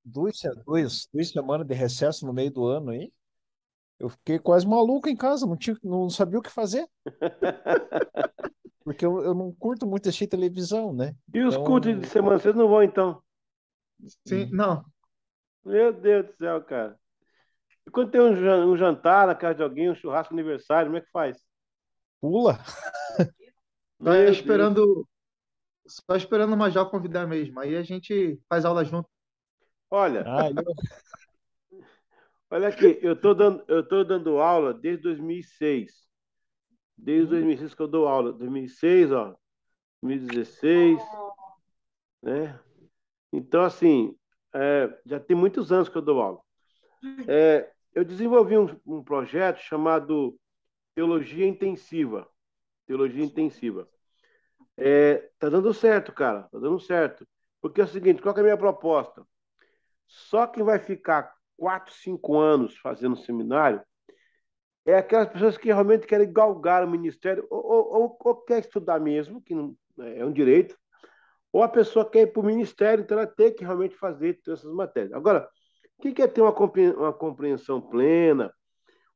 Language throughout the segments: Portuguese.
Duas semanas de recesso no meio do ano aí. Eu fiquei quase maluco em casa, não sabia o que fazer, porque eu não curto muito assistir televisão, né? E os cultos de Então, semana, vocês não vão então? Sim, não. Meu Deus do céu, cara. E quando tem um jantar na casa de alguém, um churrasco aniversário, como é que faz? pula. Só Meu Deus. esperando, só esperando o Major convidar mesmo. Aí a gente faz aula junto. Olha, Ah, olha aqui, eu tô dando aula desde 2006. Desde hum, 2006 que eu dou aula. 2006, ó, 2016, né? Então, assim, já tem muitos anos que eu dou aula. Eu desenvolvi um projeto chamado Teologia Intensiva. Teologia Intensiva. Tá dando certo, cara. Tá dando certo. Porque é o seguinte, qual que é a minha proposta? Só quem vai ficar 4, 5 anos fazendo seminário é aquelas pessoas que realmente querem galgar o ministério ou quer estudar mesmo, que não, é um direito, ou a pessoa quer ir para o ministério, então ela tem que realmente fazer todas essas matérias. Agora, quem quer ter uma compreensão plena,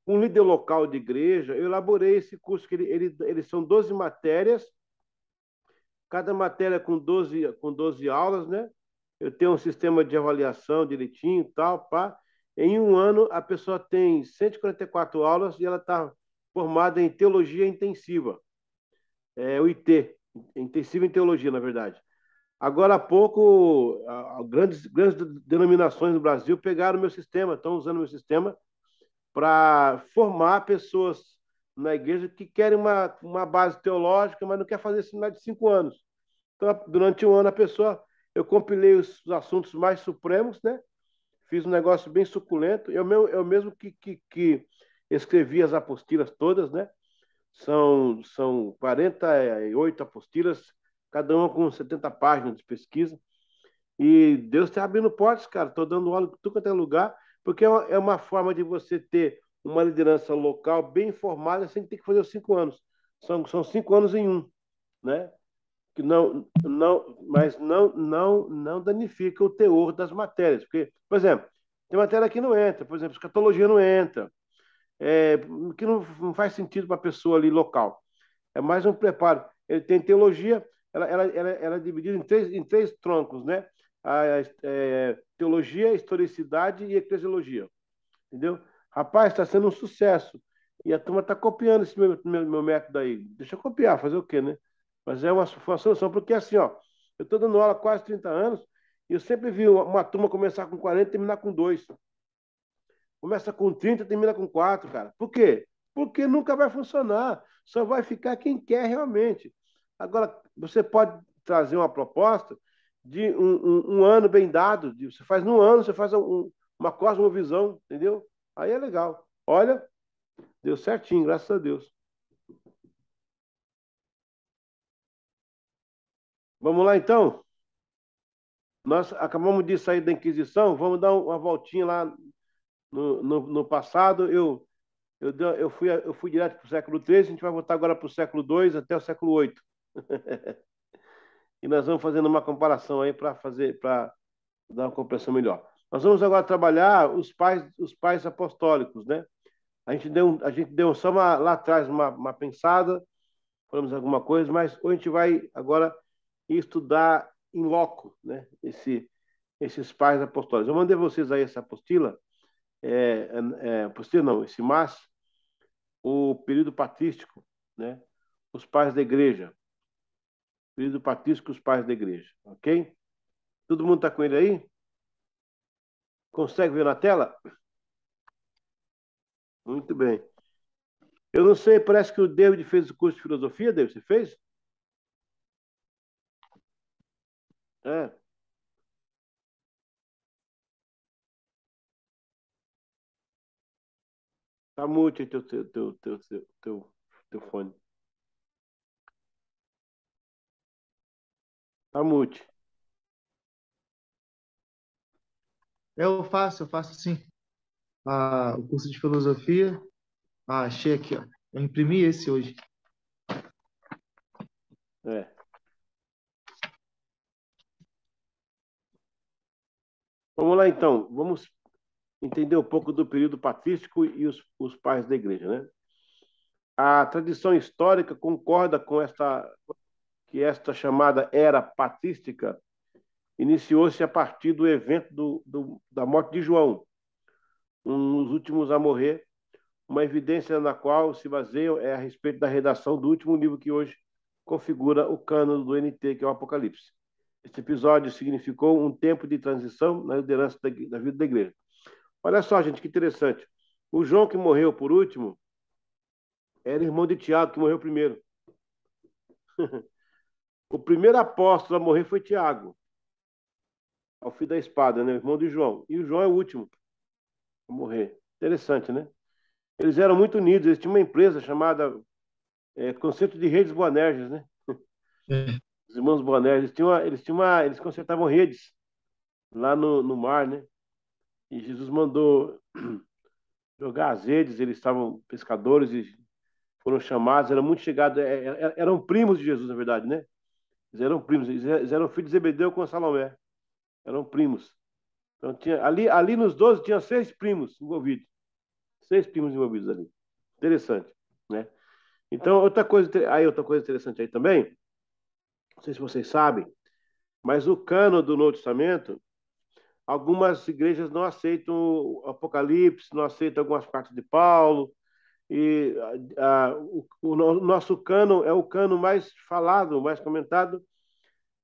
um líder local de igreja, eu elaborei esse curso, que eles são 12 matérias, cada matéria com doze aulas, né? Eu tenho um sistema de avaliação direitinho e tal, pá. Em um ano, a pessoa tem 144 aulas e ela está formada em teologia intensiva, o IT, intensiva em teologia, na verdade. Agora há pouco, grandes denominações no Brasil pegaram o meu sistema, estão usando o meu sistema para formar pessoas na igreja que querem uma base teológica, mas não quer fazer seminário de 5 anos. Então, durante um ano, eu compilei os assuntos mais supremos, né? Fiz um negócio bem suculento. Eu mesmo que escrevi as apostilas todas, né? São 48 apostilas, cada uma com 70 páginas de pesquisa. E Deus está abrindo portas, cara. Estou dando aula em tudo quanto é lugar, porque é uma forma de você ter uma liderança local bem formada sem ter que fazer os 5 anos. São 5 anos em um, né? Que mas não danifica o teor das matérias. Porque, por exemplo, tem matéria que não entra, por exemplo, escatologia não entra, que não faz sentido para a pessoa ali local. É mais um preparo. Ele tem teologia, ela é dividida em três troncos, né? Teologia, historicidade e eclesiologia. Entendeu? Rapaz, está sendo um sucesso. E a turma está copiando esse meu método aí. Deixa eu copiar, fazer o quê, né? Mas foi uma solução, porque assim, ó, eu estou dando aula há quase 30 anos e eu sempre vi uma turma começar com 40 e terminar com 2. Começa com 30 e termina com 4, cara. Por quê? Porque nunca vai funcionar. Só vai ficar quem quer realmente. Agora, você pode trazer uma proposta de um ano bem dado. Você faz num ano, você faz uma cosmovisão, entendeu? Aí é legal. Olha, deu certinho, graças a Deus. Vamos lá, então? Nós acabamos de sair da Inquisição, vamos dar uma voltinha lá no passado. Eu fui direto para o século XIII, a gente vai voltar agora para o século II até o século VIII. E nós vamos fazendo uma comparação aí para dar uma compreensão melhor. Nós vamos agora trabalhar os pais apostólicos, né? A gente deu só lá atrás uma pensada, falamos alguma coisa, mas hoje a gente vai agora estudar em loco, né? Esses pais apostólicos. Eu mandei vocês aí essa apostila, apostila não, esse MAS, o período patrístico, né? Os pais da igreja. Período patrístico, os pais da igreja, ok? Todo mundo está com ele aí? Consegue ver na tela? Muito bem. Eu não sei, parece que o David fez o curso de filosofia, David, você fez? É, tá mute aí teu fone. Tá mute. Eu faço sim. O curso de filosofia. Achei aqui, ó. Eu imprimi esse hoje. É. Vamos lá, então. Vamos entender um pouco do período patrístico e os pais da igreja, né? A tradição histórica concorda com esta chamada era patrística iniciou-se a partir do evento da morte de João, um dos últimos a morrer. Uma evidência na qual se baseia é a respeito da redação do último livro que hoje configura o cânon do NT, que é o Apocalipse. Este episódio significou um tempo de transição na liderança da vida da igreja. Olha só, gente, que interessante. O João que morreu por último era irmão de Tiago, que morreu primeiro. O primeiro apóstolo a morrer foi Tiago, ao fio da espada, né? Irmão de João. E o João é o último a morrer. Interessante, né? Eles eram muito unidos, eles tinham uma empresa chamada Conceito de Redes Boanerges, né? É. Os irmãos Boanerges, eles consertavam redes lá no mar, né? E Jesus mandou jogar as redes, eles estavam pescadores e foram chamados, eram muito chegados, eram primos de Jesus, na verdade, né? Eles eram primos, eles eram filhos de Zebedeu com Salomé, eram primos. Então, ali nos 12 tinha 6 primos envolvidos. 6 primos envolvidos ali. Interessante, né? Então, outra coisa interessante aí também, não sei se vocês sabem, mas o cânon do Novo Testamento, algumas igrejas não aceitam o Apocalipse, não aceitam algumas partes de Paulo, e o nosso cânon é o cânon mais falado, mais comentado,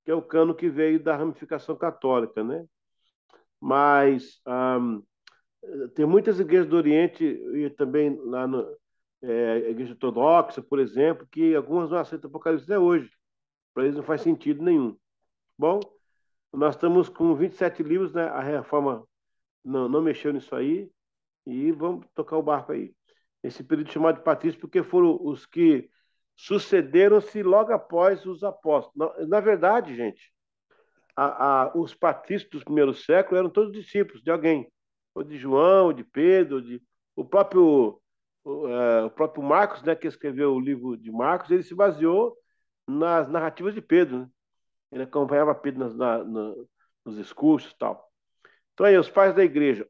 que é o cânon que veio da ramificação católica, né? Mas tem muitas igrejas do Oriente e também lá a Igreja Ortodoxa, por exemplo, que algumas não aceitam Apocalipse até hoje. Para eles não faz sentido nenhum. Bom, nós estamos com 27 livros, né? A reforma não mexeu nisso aí e vamos tocar o barco aí. Esse período chamado de patrício, porque foram os que sucederam-se logo após os apóstolos. Na verdade, gente, os patrícios dos primeiros séculos eram todos discípulos de alguém, ou de João, ou de Pedro, o próprio o próprio Marcos, né, que escreveu o livro de Marcos, ele se baseou nas narrativas de Pedro, né? Ele acompanhava Pedro nos discursos e tal. Então aí, os pais da igreja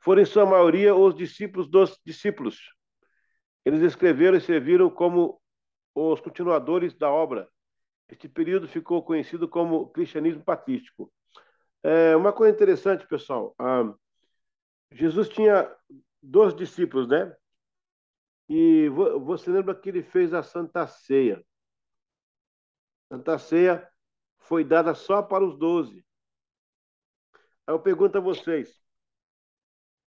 foram, em sua maioria, os discípulos dos discípulos. Eles escreveram e serviram como os continuadores da obra. Este período ficou conhecido como cristianismo patrístico. Uma coisa interessante, pessoal, Jesus tinha 12 discípulos, né? E você lembra que ele fez a Santa Ceia. A Santa Ceia foi dada só para os 12. Aí eu pergunto a vocês,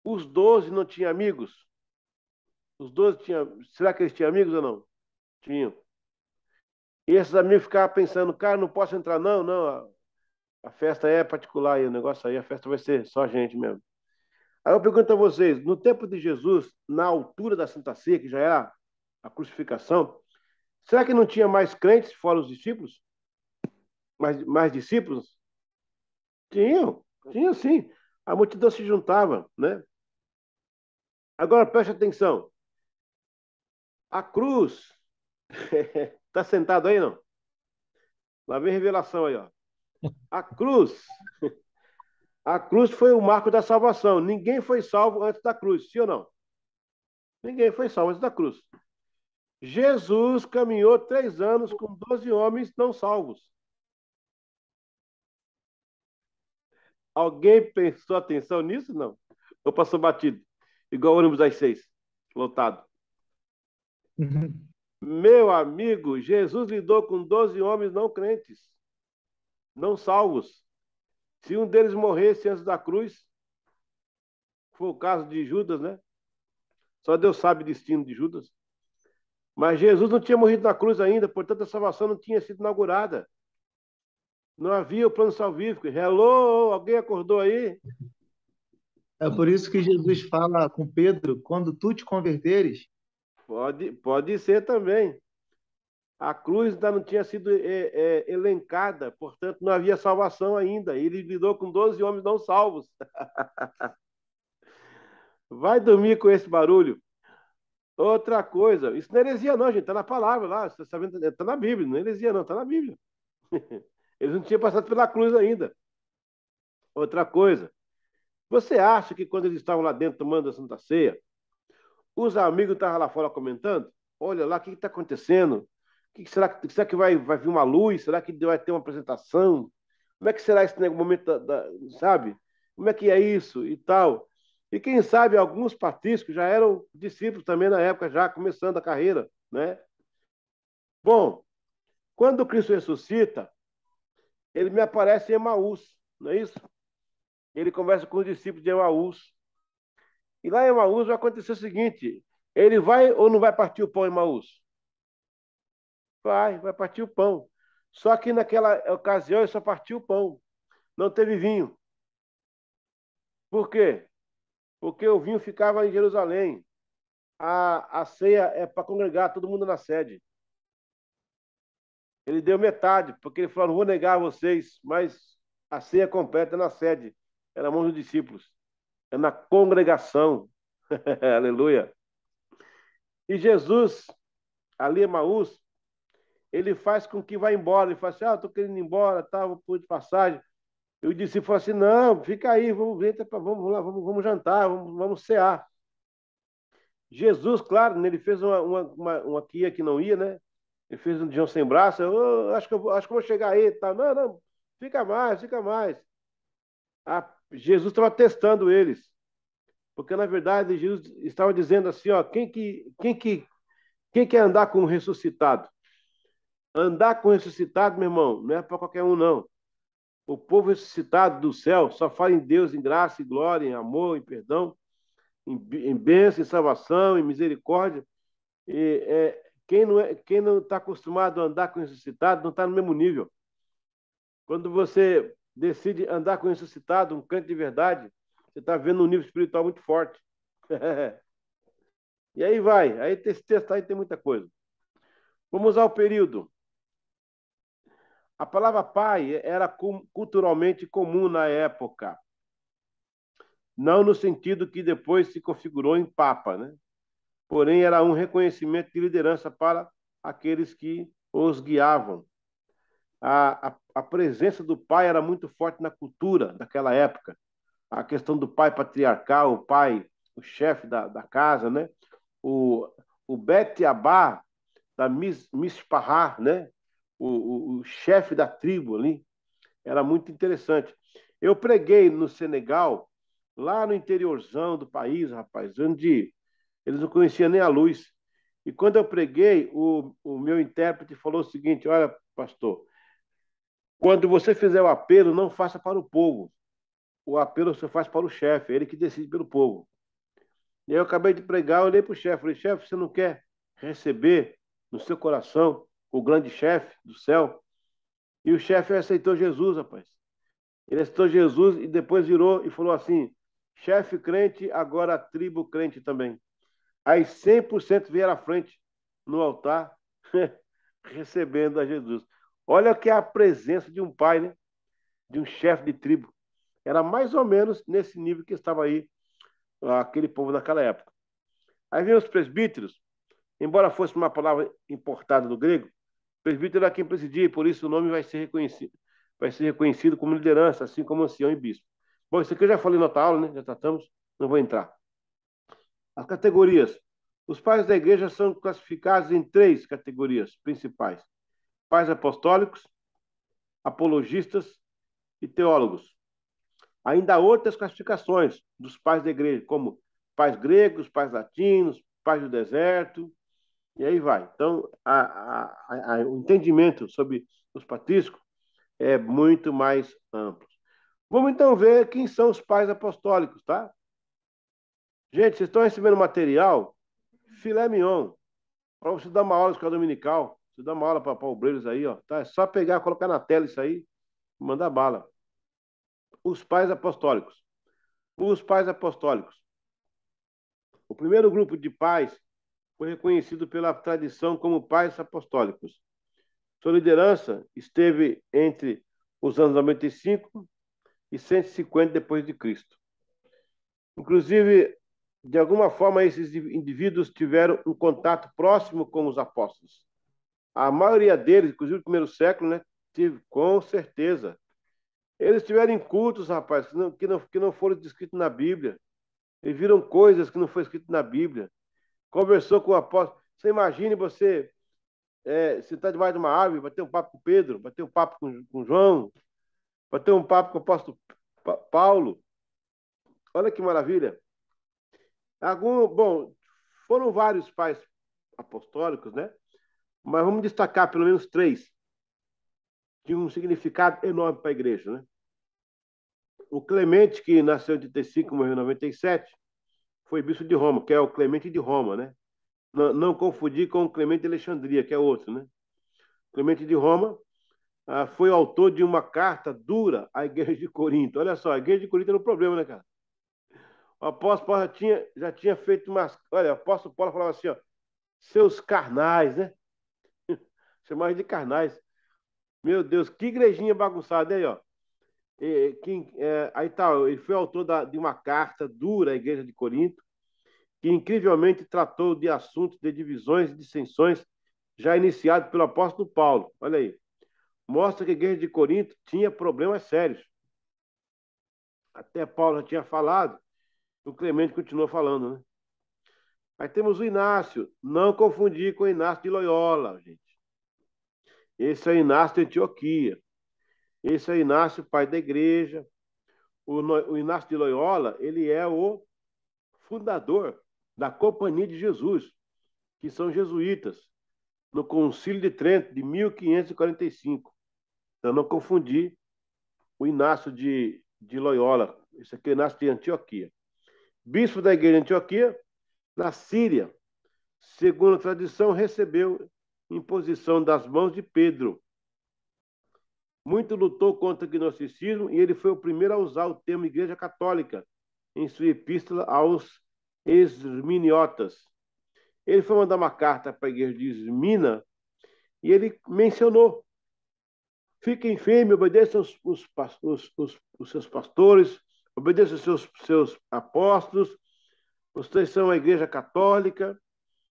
os 12 não tinham amigos? Os 12 tinham... Será que eles tinham amigos ou não? Tinham. E esses amigos ficavam pensando, cara, não posso entrar não, não, a festa é particular e o negócio aí, a festa vai ser só a gente mesmo. Aí eu pergunto a vocês, no tempo de Jesus, na altura da Santa Ceia, que já era a crucificação, será que não tinha mais crentes fora os discípulos? Mais discípulos? Tinham sim. A multidão se juntava, né? Agora preste atenção. A cruz, tá sentado aí, não? Lá vem revelação aí, ó. A cruz, a cruz foi o marco da salvação. Ninguém foi salvo antes da cruz, sim ou não? Ninguém foi salvo antes da cruz. Jesus caminhou 3 anos com 12 homens não salvos. Alguém prestou atenção nisso? Não. Ou passou batido? Igual o ônibus às 6, lotado. Meu amigo, Jesus lidou com 12 homens não crentes, não salvos. Se um deles morresse antes da cruz, foi o caso de Judas, né? Só Deus sabe o destino de Judas. Mas Jesus não tinha morrido na cruz ainda, portanto a salvação não tinha sido inaugurada. Não havia o plano salvífico. Hello, alguém acordou aí? É por isso que Jesus fala com Pedro, quando tu te converteres, Pode ser também. A cruz ainda não tinha sido elencada, portanto não havia salvação ainda. Ele lidou com 12 homens não salvos. Vai dormir com esse barulho. Outra coisa, isso não é heresia não, gente, está na palavra lá, você está vendo, está na Bíblia, não é heresia não, está na Bíblia. Eles não tinham passado pela cruz ainda. Outra coisa, você acha que quando eles estavam lá dentro tomando a Santa Ceia, os amigos estavam lá fora comentando? Olha lá, o que está acontecendo? Será que vai vir uma luz? Será que vai ter uma apresentação? Como é que será esse momento, sabe? Como é que é isso e tal? E quem sabe alguns patrícios já eram discípulos também na época, já começando a carreira, né? Bom, quando Cristo ressuscita, ele me aparece em Emaús, não é isso? Ele conversa com os discípulos de Emaús. E lá em Emaús vai acontecer o seguinte: ele vai ou não vai partir o pão em Emaús? Vai partir o pão. Só que naquela ocasião ele só partiu o pão, não teve vinho. Por quê? Porque o vinho ficava em Jerusalém. A ceia é para congregar todo mundo na sede. Ele deu metade, porque ele falou: não vou negar a vocês, mas a ceia completa é na sede, é na mão dos discípulos, é na congregação. Aleluia. E Jesus, ali em Maús, ele faz com que vá embora. Ele fala assim: estou querendo ir embora, tá, vou por de passagem. E o discípulo falou assim: não, fica aí, vamos ver, vamos lá, vamos jantar, vamos cear. Jesus, claro, né, ele fez uma que ia que não ia, né? Ele fez um João sem braço. Acho que eu vou chegar aí. Tá. Não, não, fica mais, fica mais. Jesus estava testando eles. Porque, na verdade, Jesus estava dizendo assim, ó, quem quer andar com o ressuscitado? Andar com o ressuscitado, meu irmão, não é para qualquer um, não. O povo ressuscitado do céu só fala em Deus, em graça e glória, em amor, em perdão, em bênção, em salvação, em misericórdia. Quem não está acostumado a andar com o ressuscitado não está no mesmo nível. Quando você decide andar com o ressuscitado, um crente de verdade, você está vendo um nível espiritual muito forte. E aí vai. Aí esse texto aí tem muita coisa. Vamos ao período. A palavra pai era culturalmente comum na época. Não no sentido que depois se configurou em papa, né? Porém, era um reconhecimento de liderança para aqueles que os guiavam. A presença do pai era muito forte na cultura daquela época. A questão do pai patriarcal, o pai, o chefe da casa, né? O, o Bet Abá, da Mispahá, né? O chefe da tribo ali, era muito interessante. Eu preguei no Senegal, lá no interiorzão do país, rapaz, onde eles não conheciam nem a luz. E quando eu preguei, o meu intérprete falou o seguinte: olha, pastor, quando você fizer o apelo, não faça para o povo. O apelo você faz para o chefe, é ele que decide pelo povo. E aí eu acabei de pregar, eu olhei para o chefe, falei: chefe, você não quer receber no seu coração o grande chefe do céu? E o chefe aceitou Jesus, rapaz. Ele aceitou Jesus e depois virou e falou assim: chefe crente, agora a tribo crente também. Aí 100% vieram à frente no altar, recebendo a Jesus. Olha que é a presença de um pai, né? De um chefe de tribo. Era mais ou menos nesse nível que estava aí aquele povo naquela época. Aí vem os presbíteros, embora fosse uma palavra importada do grego, presbítero era quem presidia, e por isso o nome vai ser reconhecido como liderança, assim como ancião e bispo. Bom, isso aqui eu já falei na outra aula, né? Já tratamos, não vou entrar. As categorias. Os pais da igreja são classificados em três categorias principais: pais apostólicos, apologistas e teólogos. Ainda há outras classificações dos pais da igreja, como pais gregos, pais latinos, pais do deserto, e aí vai. Então, o entendimento sobre os patrísticos é muito mais amplo. Vamos então ver quem são os pais apostólicos, tá? Gente, vocês estão recebendo material filé mignon, para você dar uma aula de escola dominical, você dá uma aula para obreiros aí, ó, tá? É só pegar, colocar na tela isso aí e mandar bala. Os pais apostólicos. Os pais apostólicos. O primeiro grupo de pais foi reconhecido pela tradição como pais apostólicos. Sua liderança esteve entre os anos 95 e 150 depois de Cristo. Inclusive, de alguma forma, esses indivíduos tiveram um contato próximo com os apóstolos. A maioria deles, inclusive no primeiro século, né, tive, com certeza. Eles tiveram cultos, rapaz, que não foram descritos na Bíblia. Eles viram coisas que não foi escrito na Bíblia. Conversou com o apóstolo. Você imagine você sentar debaixo de uma árvore, bater um papo com Pedro, bater um papo com João, bater um papo com o apóstolo Paulo. Olha que maravilha. Bom, foram vários pais apostólicos, né? Mas vamos destacar pelo menos três, de um significado enorme para a igreja, né? O Clemente, que nasceu em 85 e morreu em 97, foi bispo de Roma, que é o Clemente de Roma, né? Não confundir com o Clemente de Alexandria, que é outro, né? Clemente de Roma foi autor de uma carta dura à igreja de Corinto. Olha só, a igreja de Corinto era um problema, né, cara? O apóstolo Paulo já tinha feito umas. Olha, o apóstolo Paulo falava assim, ó, seus carnais, né? Chamava de carnais. Meu Deus, que igrejinha bagunçada aí, ó. Aí tá, ele foi autor de uma carta dura à igreja de Corinto, que incrivelmente tratou de assuntos de divisões e dissensões já iniciados pelo apóstolo Paulo. Olha aí. Mostra que a igreja de Corinto tinha problemas sérios. Até Paulo já tinha falado, o Clemente continuou falando, né? Aí temos o Inácio. Não confundir com o Inácio de Loyola, gente. Esse é o Inácio de Antioquia. Esse é o Inácio, pai da igreja. O Inácio de Loyola, ele é o fundador da Companhia de Jesus, que são jesuítas, no Concílio de Trento, de 1545. Então, não confundir o Inácio de Loyola. Esse aqui é o Inácio de Antioquia. Bispo da igreja de Antioquia, na Síria, segundo a tradição, recebeu imposição das mãos de Pedro. Muito lutou contra o gnosticismo e ele foi o primeiro a usar o termo Igreja Católica em sua epístola aos Esminiotas. Ele foi mandar uma carta para a igreja de Esmina e ele mencionou: fiquem firmes, obedeçam os seus pastores, obedeçam os seus apóstolos, vocês são a igreja católica,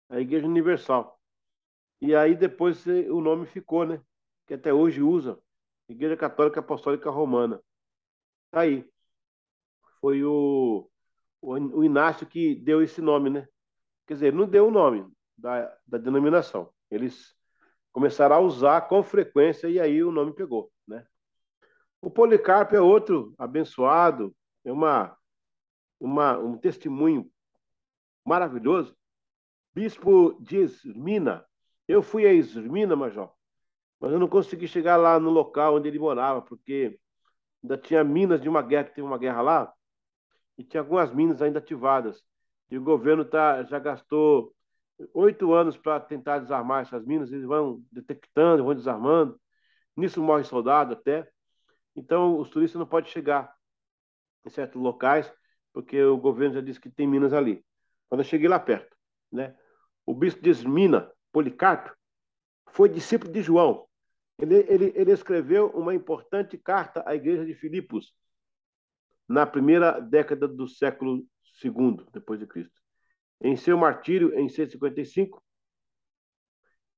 a igreja universal. E aí depois o nome ficou, né? Que até hoje usa, Igreja Católica Apostólica Romana. Tá aí. Foi o Inácio que deu esse nome, né? Quer dizer, não deu o nome da denominação. Eles começaram a usar com frequência e aí o nome pegou, né? O Policarpo é outro abençoado, é um testemunho maravilhoso. Bispo de Esmina. Eu fui a Esmina, Major, mas eu não consegui chegar lá no local onde ele morava, porque ainda tinha minas de uma guerra, que teve uma guerra lá, e tinha algumas minas ainda ativadas. E o governo já gastou 8 anos para tentar desarmar essas minas, eles vão detectando, vão desarmando. Nisso morre soldado até. Então, os turistas não podem chegar em certos locais, porque o governo já disse que tem minas ali. Quando eu cheguei lá perto, né? O bispo de Esmina, Policarpo, foi discípulo de João. Ele escreveu uma importante carta à igreja de Filipos, na primeira década do século II depois de Cristo. Em seu martírio, em 155,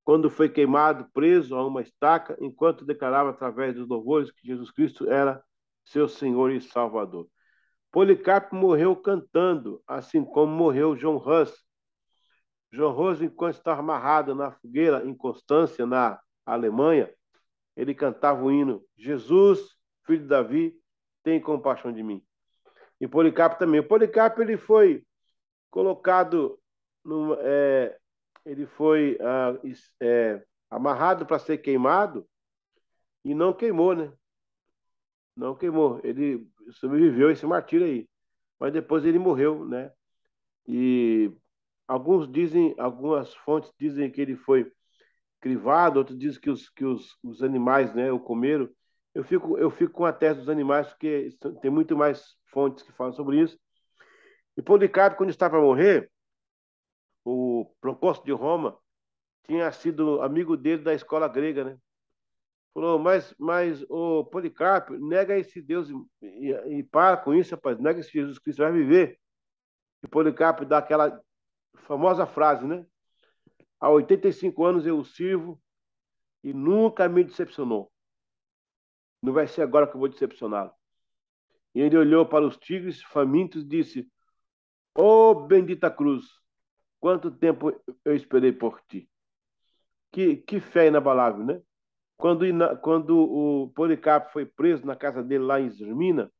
quando foi queimado, preso a uma estaca, enquanto declarava através dos louvores que Jesus Cristo era seu Senhor e Salvador. Policarpo morreu cantando, assim como morreu John Hus. John Hus, enquanto estava amarrado na fogueira em Constância, na Alemanha, ele cantava o hino: Jesus, filho de Davi, tem compaixão de mim. E Policarpo também. O Policarpo ele foi colocado, ele foi amarrado para ser queimado e não queimou, né? Não queimou. Ele sobreviveu a esse martírio aí. Mas depois ele morreu, né? E algumas fontes dizem que ele foi crivado, outros dizem que os animais, né, o comeram. Eu fico com a tese dos animais, porque tem muito mais fontes que falam sobre isso. E Policarpo, quando estava para morrer, o Procópio de Roma tinha sido amigo dele da escola grega, né? Falou, mas o Policarpo, nega esse Deus e para com isso, rapaz, nega esse Jesus Cristo, vai viver. E Policarpo dá aquela famosa frase, né? Há 85 anos eu o sirvo e nunca me decepcionou. Não vai ser agora que eu vou decepcioná-lo. E ele olhou para os tigres famintos e disse: Ô bendita cruz, quanto tempo eu esperei por ti. Que fé inabalável, né? Quando o Policarpo foi preso na casa dele lá em Esmirna,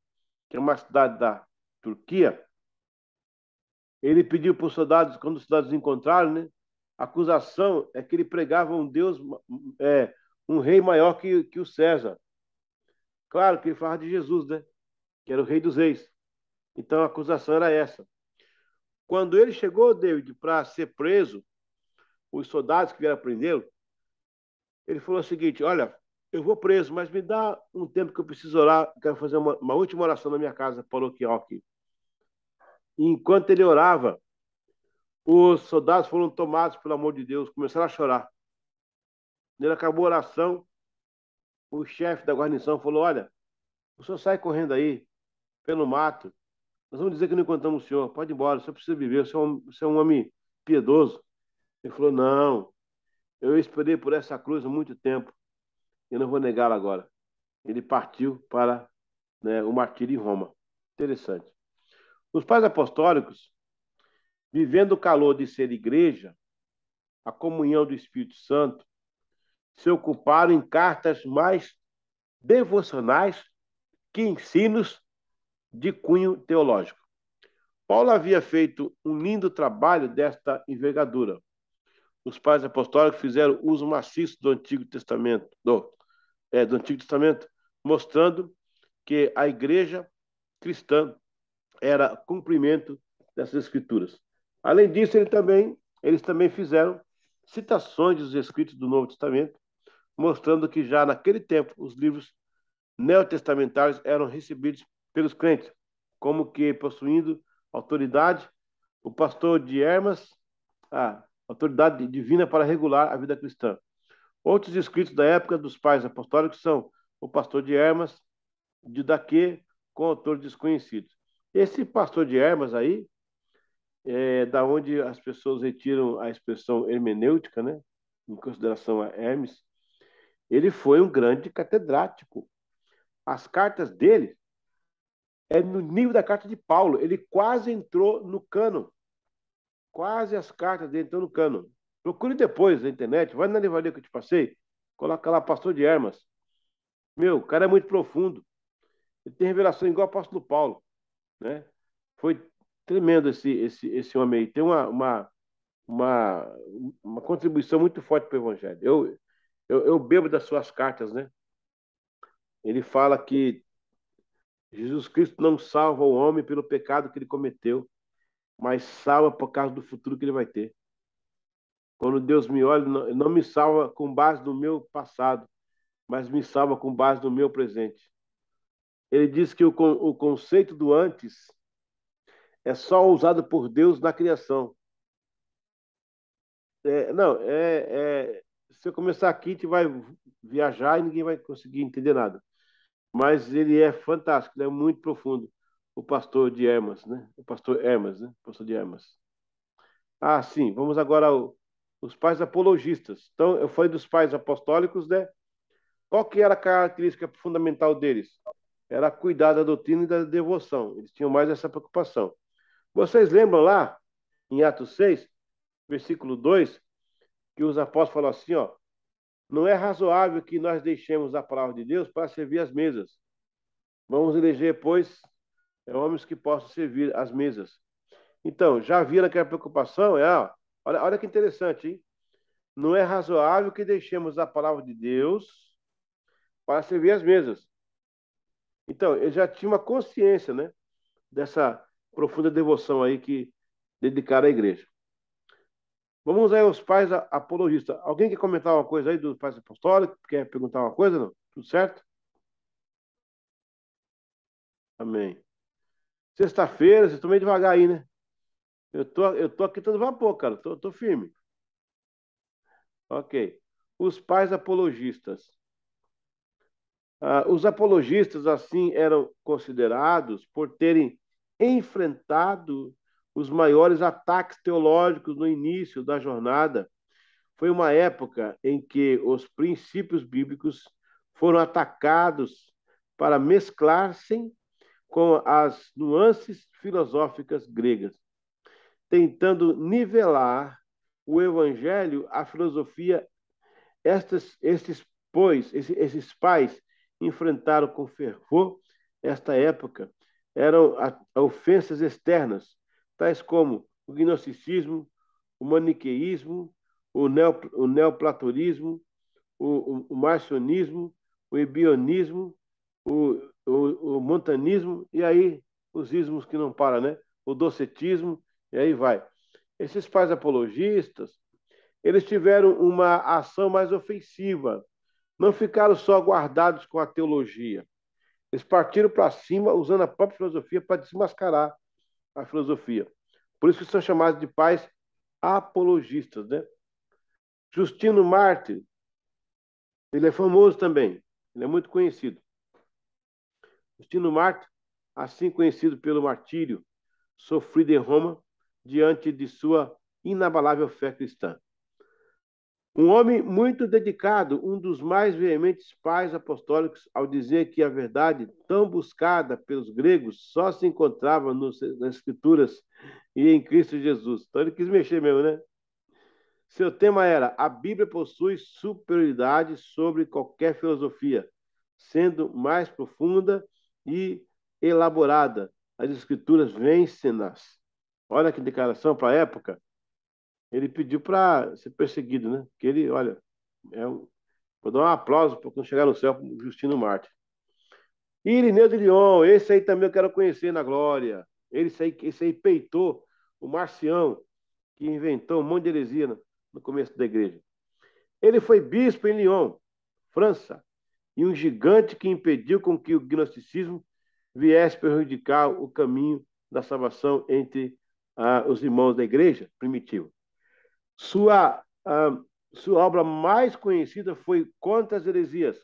que é uma cidade da Turquia, ele pediu para os soldados, quando os soldados encontraram, né? A acusação é que ele pregava um Deus, é, um rei maior que o César. Claro que ele falava de Jesus, né? Que era o rei dos reis. Então a acusação era essa. Quando ele chegou, David, para ser preso, os soldados que vieram prendê-lo, ele falou o seguinte: Olha, eu vou preso, mas me dá um tempo que eu preciso orar, quero fazer uma última oração na minha casa paroquial aqui. E enquanto ele orava, os soldados foram tomados pelo amor de Deus, começaram a chorar. Ele acabou a oração, o chefe da guarnição falou: Olha, o senhor sai correndo aí, pelo mato, nós vamos dizer que não encontramos o senhor, pode ir embora, o senhor precisa viver, o senhor é um homem piedoso. Ele falou: Não, eu esperei por essa cruz há muito tempo, eu não vou negá-la agora. Ele partiu para, né, o martírio em Roma. Interessante. Os pais apostólicos, vivendo o calor de ser igreja, a comunhão do Espírito Santo, se ocuparam em cartas mais devocionais que ensinos de cunho teológico. Paulo havia feito um lindo trabalho desta envergadura. Os pais apostólicos fizeram uso maciço do Antigo Testamento, do Antigo Testamento, mostrando que a igreja cristã era cumprimento dessas escrituras. Além disso, eles também fizeram citações dos escritos do Novo Testamento, mostrando que já naquele tempo os livros neotestamentários eram recebidos pelos crentes, como que possuindo autoridade, o pastor de Hermas, a autoridade divina para regular a vida cristã. Outros escritos da época dos pais apostólicos são o pastor de Hermas, de Daquê, com autores desconhecidos. Esse pastor de Hermas aí, da onde as pessoas retiram a expressão hermenêutica, né, em consideração a Hermes, ele foi um grande catedrático. As cartas dele é no nível da carta de Paulo. Ele quase entrou no cânon. Quase as cartas dele estão no cânon. Procure depois na internet, vai na livraria que eu te passei, coloca lá Pastor de Hermas. Meu, o cara é muito profundo. Ele tem revelação igual o apóstolo Paulo, né? Foi tremendo esse homem aí. Tem uma, uma contribuição muito forte para o Evangelho. Eu bebo das suas cartas, né? Ele fala que Jesus Cristo não salva o homem pelo pecado que ele cometeu, mas salva por causa do futuro que ele vai ter. Quando Deus me olha, não me salva com base no meu passado, mas me salva com base no meu presente. Ele diz que o conceito do antes é só usado por Deus na criação. Não, se eu começar aqui, a gente vai viajar e ninguém vai conseguir entender nada. Mas ele é fantástico, ele é muito profundo. O pastor de Hermas, né? O pastor Hermas, né? O pastor de Hermas. Ah, sim, vamos agora os pais apologistas. Então, eu falei dos pais apostólicos, né? Qual que era a característica fundamental deles? Era cuidar da doutrina e da devoção. Eles tinham mais essa preocupação. Vocês lembram lá, em Atos 6, versículo 2, que os apóstolos falam assim, ó, não é razoável que nós deixemos a palavra de Deus para servir as mesas. Vamos eleger, pois, homens que possam servir as mesas. Então, já viram que a preocupação ó, olha que interessante, hein? Não é razoável que deixemos a palavra de Deus para servir as mesas. Então, ele já tinha uma consciência, né, dessa profunda devoção aí que dedicaram à igreja. Vamos aí aos pais apologistas. Alguém quer comentar uma coisa aí dos pais apostólicos? Quer perguntar uma coisa? Não? Tudo certo? Amém. Sexta-feira, vocês estão meio devagar aí, né? Eu tô aqui todo vapor, cara. Tô firme. Ok. Os pais apologistas. Os apologistas, assim, eram considerados por terem enfrentado os maiores ataques teológicos no início da jornada. Foi uma época em que os princípios bíblicos foram atacados para mesclar-se com as nuances filosóficas gregas, tentando nivelar o evangelho à filosofia. Esses pais enfrentaram com fervor esta época. Eram ofensas externas, tais como o gnosticismo, o maniqueísmo, o neoplatonismo, o marcionismo, o ebionismo, o montanismo, e aí os ismos que não param, né? O docetismo, e aí vai. Esses pais apologistas, eles tiveram uma ação mais ofensiva. Não ficaram só guardados com a teologia. Eles partiram para cima usando a própria filosofia para desmascarar a filosofia. Por isso que são chamados de pais apologistas, né? Justino Mártir, ele é famoso também. Ele é muito conhecido. Justino Mártir, assim conhecido pelo martírio sofrido em Roma diante de sua inabalável fé cristã. Um homem muito dedicado, um dos mais veementes pais apostólicos, ao dizer que a verdade tão buscada pelos gregos só se encontrava nas Escrituras e em Cristo Jesus. Então ele quis mexer mesmo, né? Seu tema era: a Bíblia possui superioridade sobre qualquer filosofia, sendo mais profunda e elaborada. As Escrituras vencem-nas. Olha que declaração para a época. Ele pediu para ser perseguido, né? Porque ele, olha, vou dar um aplauso para quando chegar no céu para Justino Mártir. E Irineu de Lyon, esse aí também eu quero conhecer na glória. Esse aí peitou o Marcião, que inventou um monte de heresia no começo da igreja. Ele foi bispo em Lyon, França, e um gigante que impediu com que o gnosticismo viesse prejudicar o caminho da salvação entre os irmãos da igreja primitiva. Sua, sua obra mais conhecida foi Contra as Heresias,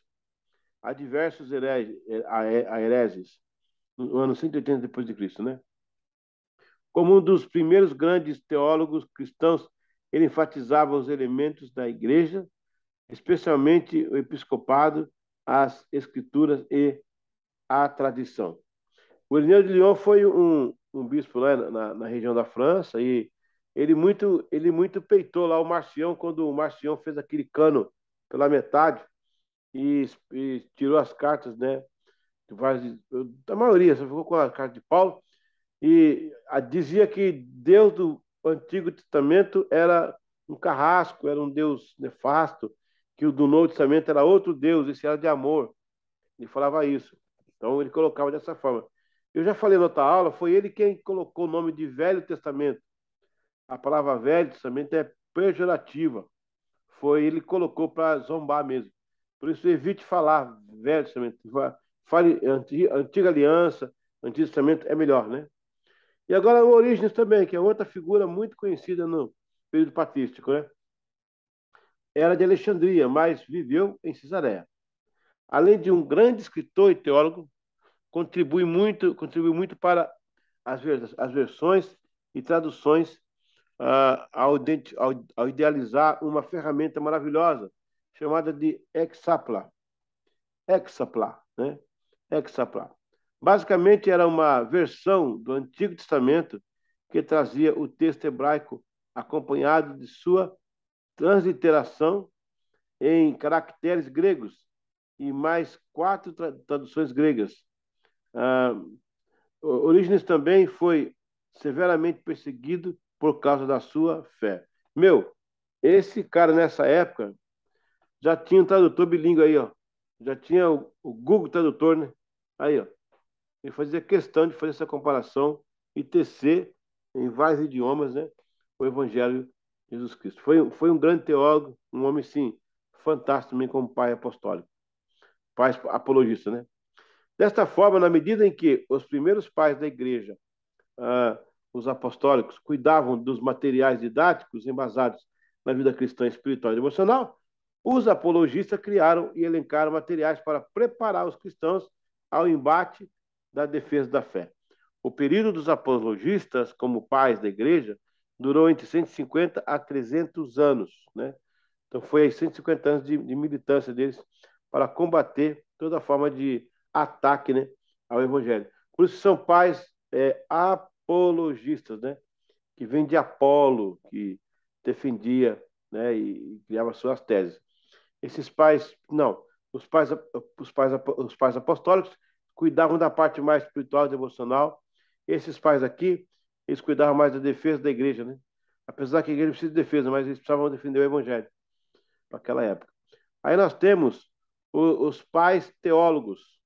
a diversos hereses, no ano 180 depois de Cristo, né? Como um dos primeiros grandes teólogos cristãos, ele enfatizava os elementos da igreja, especialmente o episcopado, as escrituras e a tradição. O Irineu de Lyon foi um bispo lá na região da França e ele muito peitou lá o Marcião quando o Marcião fez aquele cano pela metade e tirou as cartas, né? Da maioria, só ficou com a carta de Paulo e dizia que Deus do Antigo Testamento era um carrasco, era um Deus nefasto, que o do Novo Testamento era outro Deus, esse era de amor. Ele falava isso. Então ele colocava dessa forma. Eu já falei na outra aula, foi ele quem colocou o nome de Velho Testamento. A palavra Velho Testamento é pejorativa. Foi ele que colocou para zombar mesmo. Por isso evite falar Velho Testamento. Fale Antiga Aliança, Antigo Testamento é melhor, né? E agora o Orígenes também, que é outra figura muito conhecida no período patrístico, né? Era de Alexandria, mas viveu em Cesareia. Além de um grande escritor e teólogo, contribui muito para as versões e traduções ao idealizar uma ferramenta maravilhosa chamada de Hexapla. Hexapla, né? Hexapla. Basicamente era uma versão do Antigo Testamento que trazia o texto hebraico acompanhado de sua transliteração em caracteres gregos e mais 4 traduções gregas. Orígenes também foi severamente perseguido por causa da sua fé. Meu, esse cara nessa época já tinha um tradutor bilíngue aí, ó. Já tinha o Google Tradutor, né? Aí, ó. Ele fazia questão de fazer essa comparação e tecer em vários idiomas, né? O Evangelho de Jesus Cristo. Foi um grande teólogo, um homem, sim, fantástico também como pai apostólico, pai apologista, né? Desta forma, na medida em que os primeiros pais da igreja, os apostólicos, cuidavam dos materiais didáticos embasados na vida cristã, espiritual e devocional, os apologistas criaram e elencaram materiais para preparar os cristãos ao embate da defesa da fé. O período dos apologistas, como pais da igreja, durou entre 150 a 300 anos, né? Então foi aí 150 anos de militância deles para combater toda forma de ataque, né, ao evangelho. Por isso são pais apologistas, né, que vem de Apolo, que defendia, né, e criava suas teses. Esses pais, não, os pais, os pais apostólicos cuidavam da parte mais espiritual e devocional. Esses pais aqui, eles cuidavam mais da defesa da igreja, né? Apesar que a igreja precisa de defesa, mas eles precisavam defender o evangelho naquela época. Aí nós temos os pais teólogos.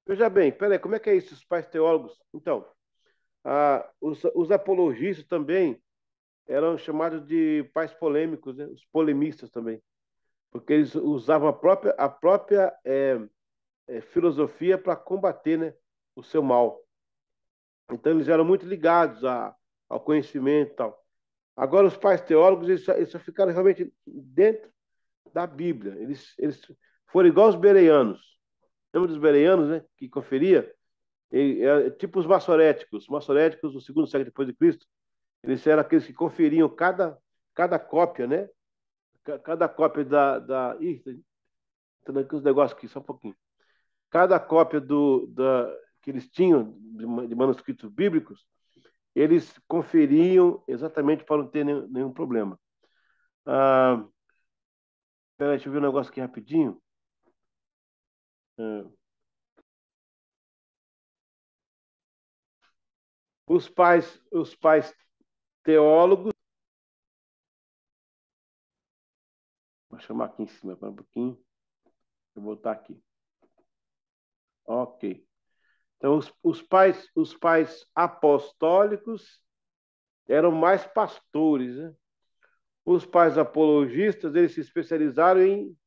Veja bem, peraí, como é que é isso, os pais teólogos? Então, os apologistas também eram chamados de pais polêmicos, né? Os polemistas também, porque eles usavam a própria filosofia para combater, né, o seu mal. Então eles eram muito ligados ao conhecimento e tal. Agora os pais teólogos eles só ficaram realmente dentro da Bíblia. Eles foram igual os bereanos. Lembra dos bereanos, né, que conferia? Tipo os maçoréticos. Os maçoréticos, no segundo século depois de Cristo, eles eram aqueles que conferiam cada cópia, né? Cada cópia Ih, tô dando aqui uns negócios aqui, só um pouquinho. Cada cópia que eles tinham de manuscritos bíblicos, eles conferiam exatamente para não ter nenhum problema. Peraí, deixa eu ver um negócio aqui rapidinho. Os pais teólogos, vou chamar aqui em cima para um pouquinho. Vou voltar aqui. Ok. Então, os pais apostólicos eram mais pastores, né? Os pais apologistas, eles se especializaram em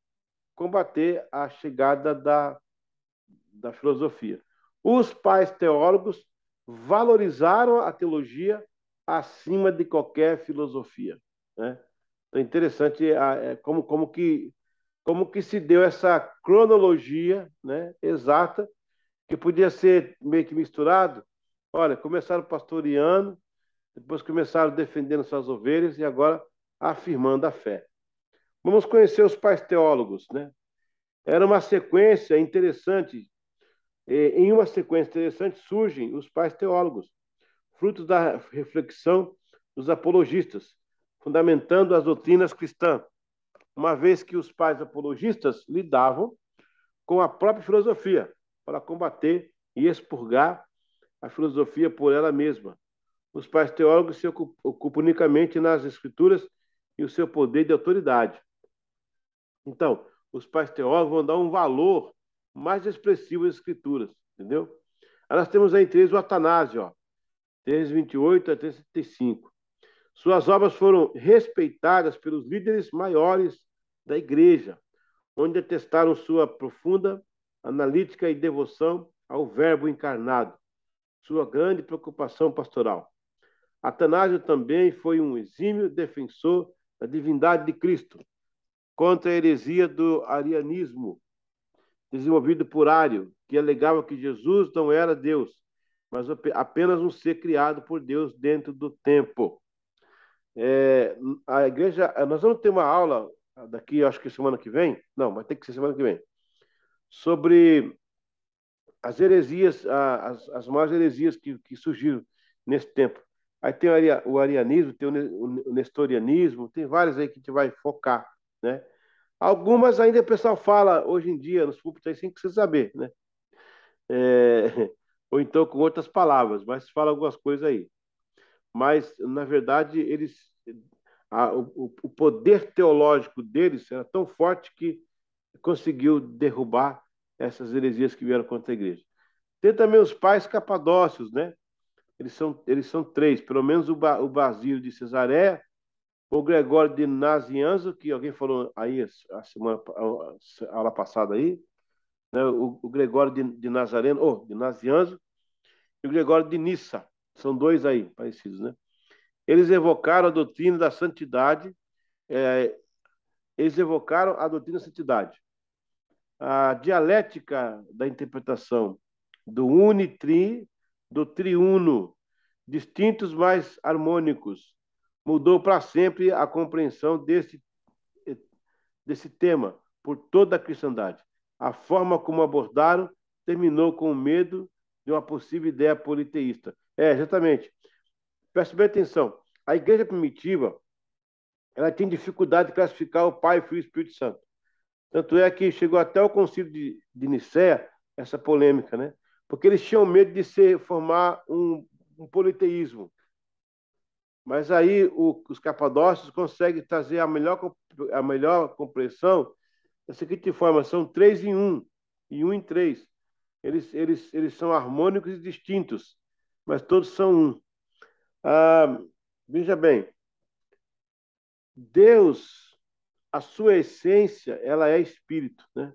combater a chegada da filosofia. Os pais teólogos valorizaram a teologia acima de qualquer filosofia, né? Então, é interessante como que se deu essa cronologia, né, exata, que podia ser meio que misturado. Olha, começaram pastoreando, depois começaram defendendo suas ovelhas e agora afirmando a fé. Vamos conhecer os pais teólogos, né? Era uma sequência interessante. Em uma sequência interessante surgem os pais teólogos, frutos da reflexão dos apologistas, fundamentando as doutrinas cristãs, uma vez que os pais apologistas lidavam com a própria filosofia para combater e expurgar a filosofia por ela mesma. Os pais teólogos se ocupam unicamente nas escrituras e o seu poder de autoridade. Então, os pais teólogos vão dar um valor mais expressivo às escrituras, entendeu? Aí nós temos aí três o Atanásio, ó, 328 a 375. Suas obras foram respeitadas pelos líderes maiores da igreja, onde atestaram sua profunda analítica e devoção ao Verbo encarnado, sua grande preocupação pastoral. Atanásio também foi um exímio defensor da divindade de Cristo, contra a heresia do arianismo, desenvolvido por Ário, que alegava que Jesus não era Deus, mas apenas um ser criado por Deus dentro do tempo. A igreja, nós vamos ter uma aula daqui, acho que semana que vem, não, vai ter que ser semana que vem, sobre as heresias, as maiores heresias que surgiram nesse tempo. Aí tem o arianismo, tem o nestorianismo, tem várias aí que a gente vai focar, né? Algumas ainda o pessoal fala hoje em dia nos púlpitos aí sem você saber, né? Ou então com outras palavras, mas fala algumas coisas aí. Mas, na verdade, o poder teológico deles era tão forte que conseguiu derrubar essas heresias que vieram contra a igreja. Tem também os pais capadócios, né? Eles são três, pelo menos o Basílio de Cesareia, o Gregório de Nazianzo, que alguém falou aí a aula passada aí, né? O Gregório de Nazareno, de Nazianzo, e o Gregório de Nissa. São dois aí, parecidos, né? Eles evocaram a doutrina da santidade, a dialética da interpretação do unitri, do triuno, distintos mais harmônicos, mudou para sempre a compreensão desse tema, por toda a cristandade. A forma como abordaram terminou com o medo de uma possível ideia politeísta. Exatamente. Preste bem atenção. A igreja primitiva, ela tem dificuldade de classificar o Pai, Filho e Espírito Santo. Tanto é que chegou até o concílio de Nicéia essa polêmica, né? Porque eles tinham medo de formar um politeísmo. Mas aí os capadócios conseguem trazer a melhor compreensão da seguinte forma: são três em um, e um em três. Eles são harmônicos e distintos, mas todos são um. Ah, veja bem, Deus, a sua essência, ela é espírito, né?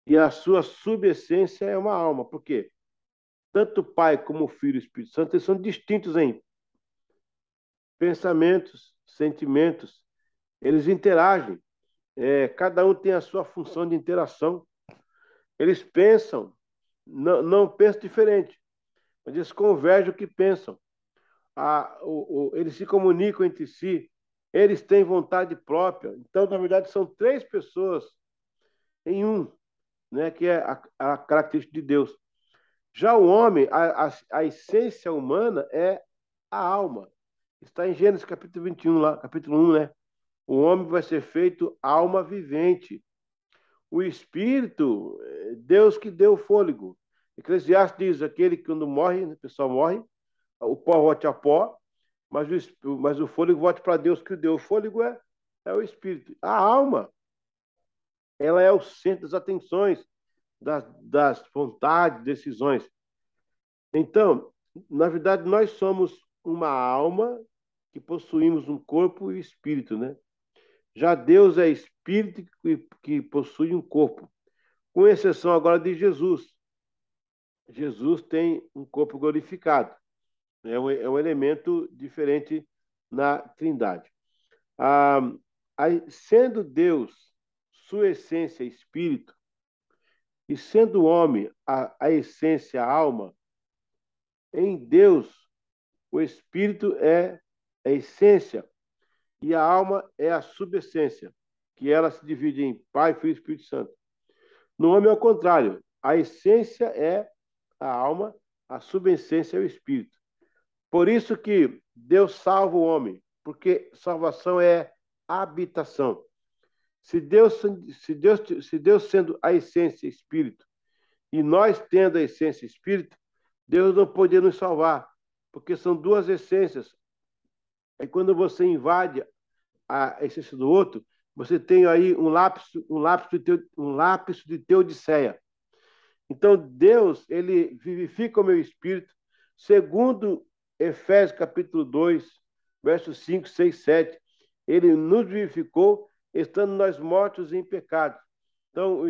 E a sua subessência é uma alma. Por quê? Tanto o Pai como o Filho e o Espírito Santo, eles são distintos em pensamentos, sentimentos. Eles interagem. Cada um tem a sua função de interação. Eles pensam, não pensam diferente, mas eles convergem o que pensam. Eles se comunicam entre si, eles têm vontade própria. Então, na verdade, são três pessoas em um, né, que é a característica de Deus. Já o homem, a essência humana é a alma. Está em Gênesis capítulo 21, lá, capítulo 1, né? O homem vai ser feito alma vivente. O espírito, Deus que deu o fôlego. Eclesiastes diz, aquele que quando morre, a pessoa morre, o pó volta a pó, mas o fôlego volta para Deus que o deu. O fôlego é o espírito. A alma, ela é o centro das atenções, das vontades, decisões. Então, na verdade, nós somos uma alma que possuímos um corpo e espírito, né? Já Deus é espírito que possui um corpo, com exceção agora de Jesus. Jesus tem um corpo glorificado. É um elemento diferente na Trindade. Ah, sendo Deus sua essência espírito, e sendo o homem a essência a alma, em Deus o espírito é a essência e a alma é a subessência, que ela se divide em Pai, Filho e Espírito Santo. No homem é o contrário. A essência é a alma, a subessência é o espírito. Por isso que Deus salva o homem, porque salvação é habitação. Se Deus sendo a essência espírito e nós tendo a essência espírito, Deus não poderia nos salvar, porque são duas essências. Aí quando você invade a essência do outro, você tem aí um lapso de teodiceia. Então Deus, ele vivifica o meu espírito, segundo Efésios capítulo 2, versos 5, 6, 7. Ele nos vivificou, estando nós mortos em pecados. Então,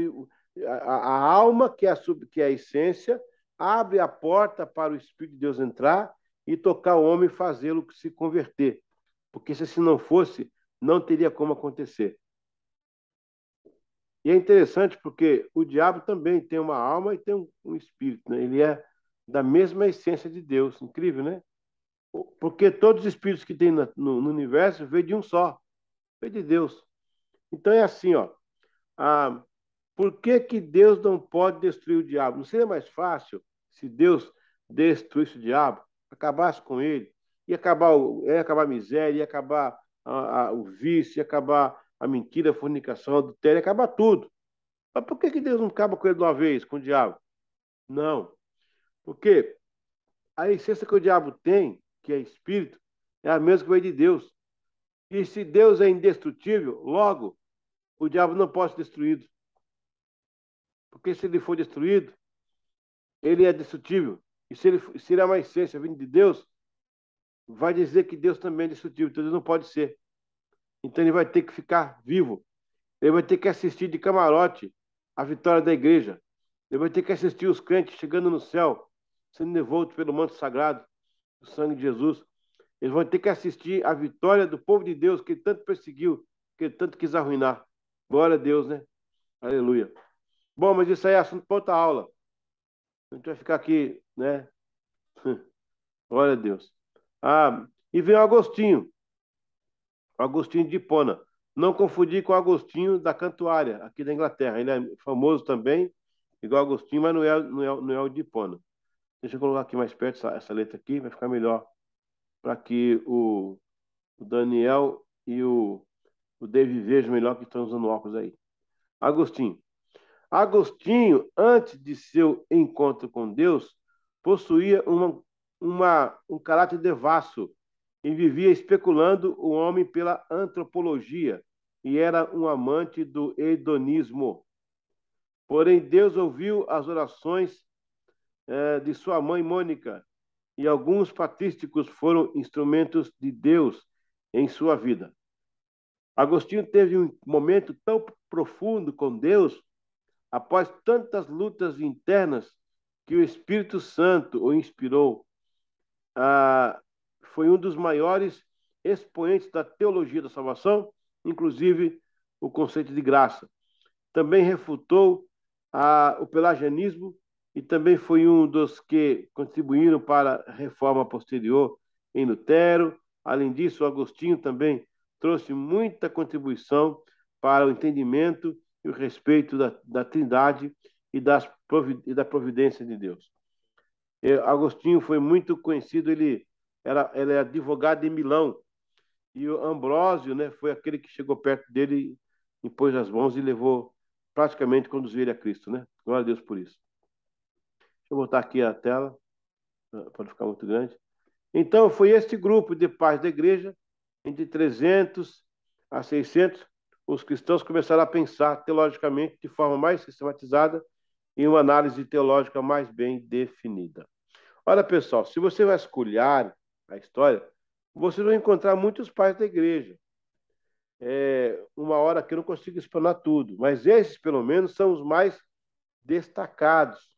a alma, que é a essência, abre a porta para o Espírito de Deus entrar e tocar o homem e fazê-lo se converter. Porque se assim não fosse, não teria como acontecer. E é interessante porque o diabo também tem uma alma e tem um espírito, né? Ele é da mesma essência de Deus. Incrível, né? Porque todos os espíritos que tem no universo vêm de um só, vêm de Deus. Então é assim, ó. Por que Deus não pode destruir o diabo? Não seria mais fácil se Deus destruísse o diabo, acabasse com ele, ia acabar a miséria, ia acabar o vício, ia acabar a mentira, a fornicação, a adultério, ia acabar tudo. Mas por que Deus não acaba com ele de uma vez, com o diabo? Não. Porque a essência que o diabo tem, que é espírito, é a mesma que veio de Deus. E se Deus é indestrutível, logo, o diabo não pode ser destruído. Porque se ele for destruído, ele é destrutível. E se ele é uma essência vindo de Deus, vai dizer que Deus também é destrutível. Então Deus não pode ser. Então ele vai ter que ficar vivo. Ele vai ter que assistir de camarote a vitória da igreja. Ele vai ter que assistir os crentes chegando no céu, sendo devoltos pelo manto sagrado, o sangue de Jesus. Eles vão ter que assistir a vitória do povo de Deus que ele tanto perseguiu, que ele tanto quis arruinar. Glória a Deus, né? Aleluia. Bom, mas isso aí é assunto para outra aula. A gente vai ficar aqui, né? Glória a Deus. E vem o Agostinho de Hipona. Não confundir com Agostinho da Cantuária, aqui da Inglaterra. Ele é famoso também, igual Agostinho, mas não é o de Hipona. Deixa eu colocar aqui mais perto essa letra aqui, vai ficar melhor para que o Daniel e o David vejam melhor que estão usando óculos aí. Agostinho. Agostinho, antes de seu encontro com Deus, possuía um caráter devasso e vivia especulando o homem pela antropologia e era um amante do hedonismo. Porém, Deus ouviu as orações de sua mãe Mônica e alguns patrísticos foram instrumentos de Deus em sua vida. Agostinho teve um momento tão profundo com Deus após tantas lutas internas que o Espírito Santo o inspirou. Foi um dos maiores expoentes da teologia da salvação, inclusive o conceito de graça. Também refutou o pelagianismo e também foi um dos que contribuíram para a reforma posterior em Lutero. Além disso, Agostinho também trouxe muita contribuição para o entendimento e o respeito da Trindade e da providência de Deus. Agostinho foi muito conhecido, ele é advogado em Milão, e o Ambrósio, né, foi aquele que chegou perto dele, impôs as mãos e levou, praticamente conduziu ele a Cristo, né? Glória a Deus por isso. Deixa eu botar aqui a tela, para não ficar muito grande. Então, foi este grupo de pais da igreja, entre 300 a 600, os cristãos começaram a pensar teologicamente de forma mais sistematizada e uma análise teológica mais bem definida. Olha, pessoal, se você vasculhar a história, você vai encontrar muitos pais da igreja. Uma hora que eu não consigo explanar tudo, mas esses, pelo menos, são os mais destacados.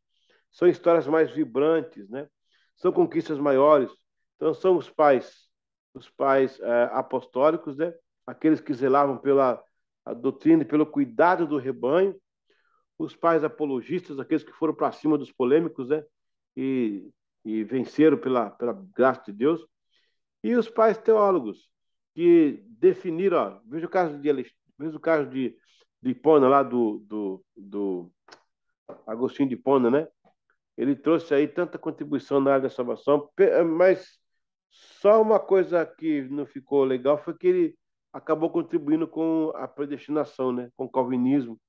São histórias mais vibrantes, né? São conquistas maiores. Então, são os pais apostólicos, né? Aqueles que zelavam pela a doutrina e pelo cuidado do rebanho. Os pais apologistas, aqueles que foram para cima dos polêmicos, né? E venceram pela graça de Deus. E os pais teólogos, que definiram, ó, veja o caso de Hipona, lá do Agostinho de Hipona, né? Ele trouxe aí tanta contribuição na área da salvação, mas só uma coisa que não ficou legal foi que ele acabou contribuindo com a predestinação, né? Com o calvinismo,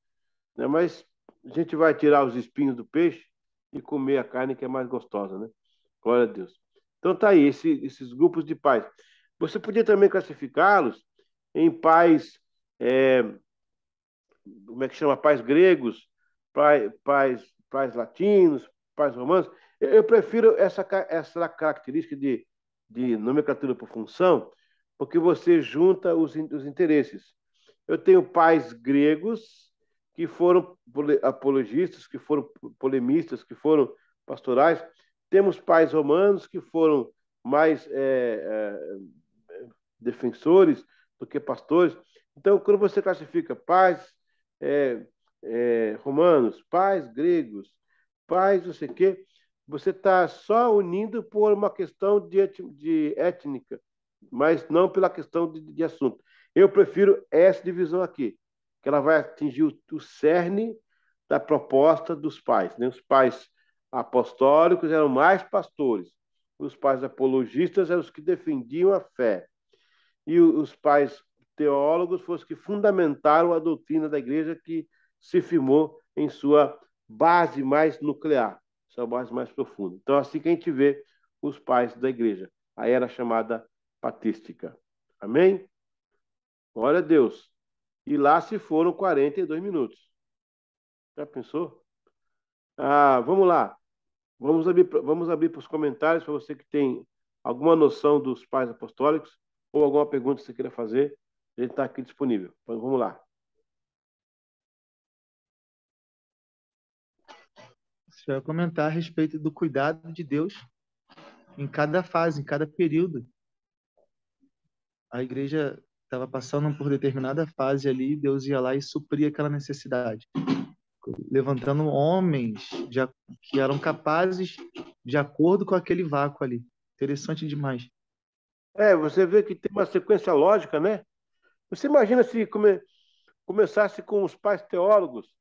né? Mas a gente vai tirar os espinhos do peixe e comer a carne que é mais gostosa, né? Glória a Deus. Então tá aí, esses grupos de pais. Você podia também classificá-los em pais, como é que chama? Pais gregos, pais latinos, pais romanos. Eu prefiro essa característica de nomenclatura por função, porque você junta os interesses. Eu tenho pais gregos que foram apologistas, que foram polemistas, que foram pastorais. Temos pais romanos que foram mais defensores do que pastores. Então, quando você classifica pais romanos, pais gregos, pais não sei o quê, você está só unindo por uma questão de étnica, mas não pela questão de assunto. Eu prefiro essa divisão aqui, que ela vai atingir o cerne da proposta dos pais, né? Os pais apostólicos eram mais pastores, os pais apologistas eram os que defendiam a fé, e os pais teólogos foram os que fundamentaram a doutrina da igreja, que se firmou em sua base mais nuclear, sua base mais profunda. Então, assim que a gente vê os pais da igreja, a era chamada patrística. Amém? Glória a Deus. E lá se foram 42 minutos. Já pensou? Vamos lá. Vamos abrir para os comentários, para você que tem alguma noção dos pais apostólicos ou alguma pergunta que você queira fazer. A gente está aqui disponível. Então, vamos lá. Você vai comentar a respeito do cuidado de Deus em cada fase, em cada período. A igreja estava passando por determinada fase ali, Deus ia lá e supria aquela necessidade, levantando homens que eram capazes de acordo com aquele vácuo ali. Interessante demais. Você vê que tem uma sequência lógica, né? Você imagina se começasse com os pais teólogos?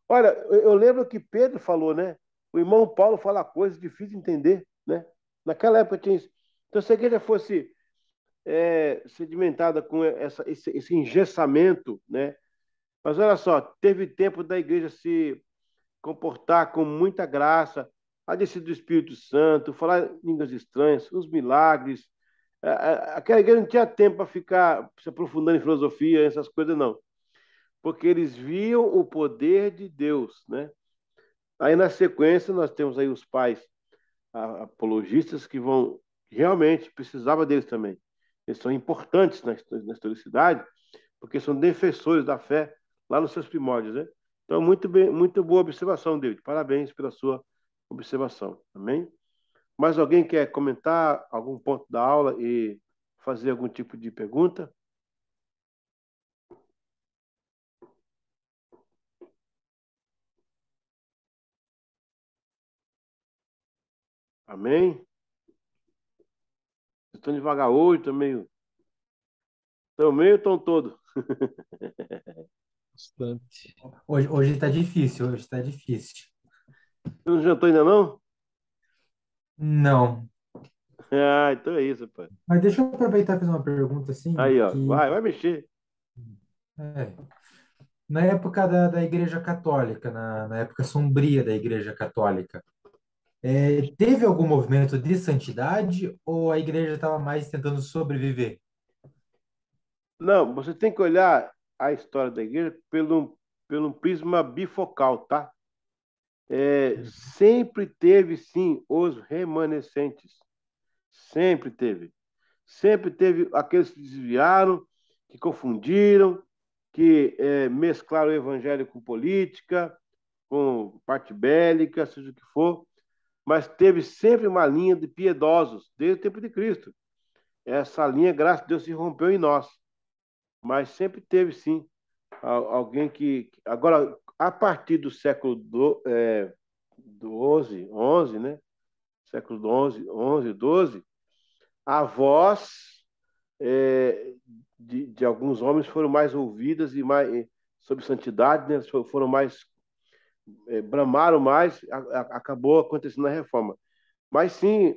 Olha, eu lembro que Pedro falou, né? O irmão Paulo fala coisas difíceis de entender, né? Naquela época tinha isso. Então, se a igreja fosse sedimentada com esse engessamento, né? Mas olha só, teve tempo da igreja se comportar com muita graça, a descida do Espírito Santo, falar em línguas estranhas, os milagres. Aquela igreja não tinha tempo para ficar se aprofundando em filosofia, essas coisas, não. Porque eles viam o poder de Deus, né? Aí, na sequência, nós temos aí os pais apologistas que vão realmente precisava deles também. Eles são importantes na historicidade, porque são defensores da fé lá nos seus primórdios, né? Então, muito bem, muito boa observação, David. Parabéns pela sua observação. Amém? Mais alguém quer comentar algum ponto da aula e fazer algum tipo de pergunta? Amém? Estou devagar hoje, estou todo. Bastante. Hoje tá difícil, hoje tá difícil. Você não jantou ainda não? Não, Então é isso, pai. mas deixa eu aproveitar e fazer uma pergunta assim, Aí, ó, que vai mexer. é, na época da Igreja Católica, na época sombria da Igreja Católica, teve algum movimento de santidade ou a igreja estava mais tentando sobreviver? Não, você tem que olhar a história da igreja pelo prisma bifocal, tá? Sempre teve, sim, os remanescentes. Sempre teve. Sempre teve aqueles que desviaram, que confundiram, que mesclaram o evangelho com política, com parte bélica, seja o que for, mas teve sempre uma linha de piedosos, desde o tempo de Cristo. Essa linha, graças a Deus, se rompeu em nós, mas sempre teve, sim, alguém que... Agora, a partir do século XI, né? Século XI, XII, a voz de alguns homens foram mais ouvidas e mais sobre santidade, né? Foram mais bramaram mais, acabou acontecendo a reforma. Mas sim,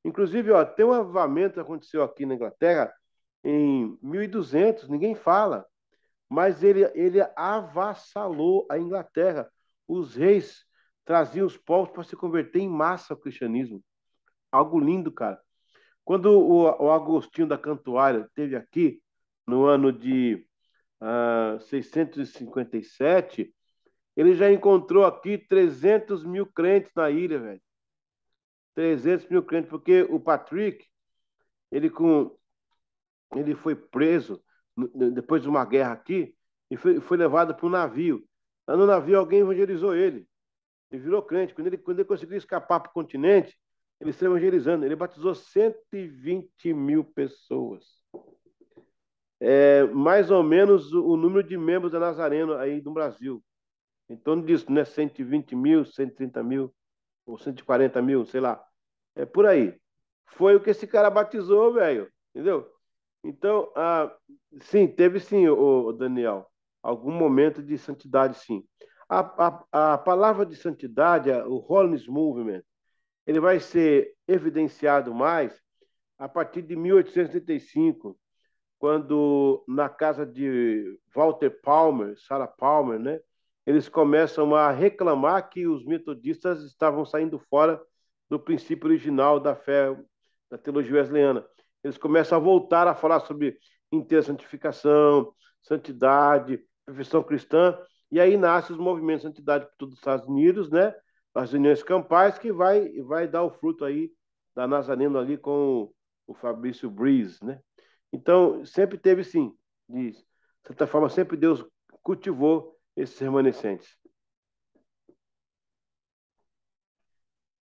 inclusive, ó, tem um avivamento que aconteceu aqui na Inglaterra em 1200, ninguém fala, mas ele avassalou a Inglaterra. Os reis traziam os povos para se converter em massa ao cristianismo. Algo lindo, cara. Quando o Agostinho da Cantuária esteve aqui, no ano de 657, ele já encontrou aqui 300 mil crentes na ilha, velho. 300 mil crentes, porque o Patrick, ele, com, ele foi preso depois de uma guerra aqui e foi levado para um navio. Lá no navio alguém evangelizou ele. Ele virou crente. Quando ele conseguiu escapar para o continente, ele se evangelizando. Ele batizou 120 mil pessoas. Mais ou menos o número de membros da Nazareno aí no Brasil. Em torno disso, né? 120 mil, 130 mil, ou 140 mil, sei lá. É por aí. Foi o que esse cara batizou, velho. Entendeu? Então, sim, teve sim, o Daniel, algum momento de santidade, sim. A palavra de santidade, o Holiness Movement, ele vai ser evidenciado mais a partir de 1885, quando na casa de Walter Palmer, Sarah Palmer, né, eles começam a reclamar que os metodistas estavam saindo fora do princípio original da fé, da teologia wesleyana. Eles começam a voltar a falar sobre inteira santificação, santidade, perfeição cristã, e aí nasce os movimentos de santidade por todos os Estados Unidos, né? As uniões campais que vai dar o fruto aí da Nazareno ali com o Fabrício Breeze, né? Então, sempre teve sim, de certa forma, sempre Deus cultivou esses remanescentes.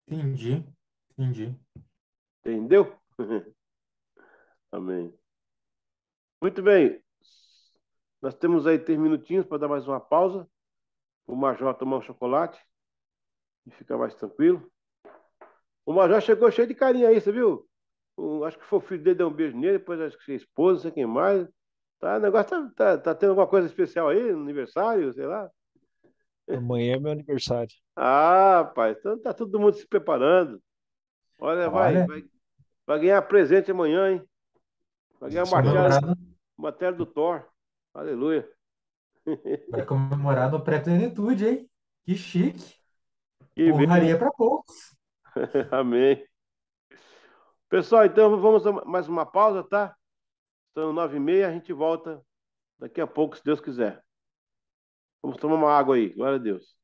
Entendi, entendi. Entendeu? Amém. Muito bem. Nós temos aí 3 minutinhos para dar mais uma pausa. O Major tomar um chocolate e ficar mais tranquilo. O Major chegou cheio de carinho aí, você viu? acho que foi o filho dele deu um beijo nele, depois acho que a esposa, não sei quem mais. Tá, o negócio tá tendo alguma coisa especial aí, no aniversário, sei lá. Amanhã é meu aniversário. Ah, pai, então tá todo mundo se preparando. Olha, Olha, vai ganhar presente amanhã, hein? Vai ganhar comemorar, o martelo do Thor. Aleluia. vai comemorar no pré-plenitude, hein? Que chique. Que bem, Honraria para poucos. amém. Pessoal, então vamos a mais uma pausa, tá? São 9h30, a gente volta daqui a pouco, se Deus quiser. Vamos tomar uma água aí, glória a Deus.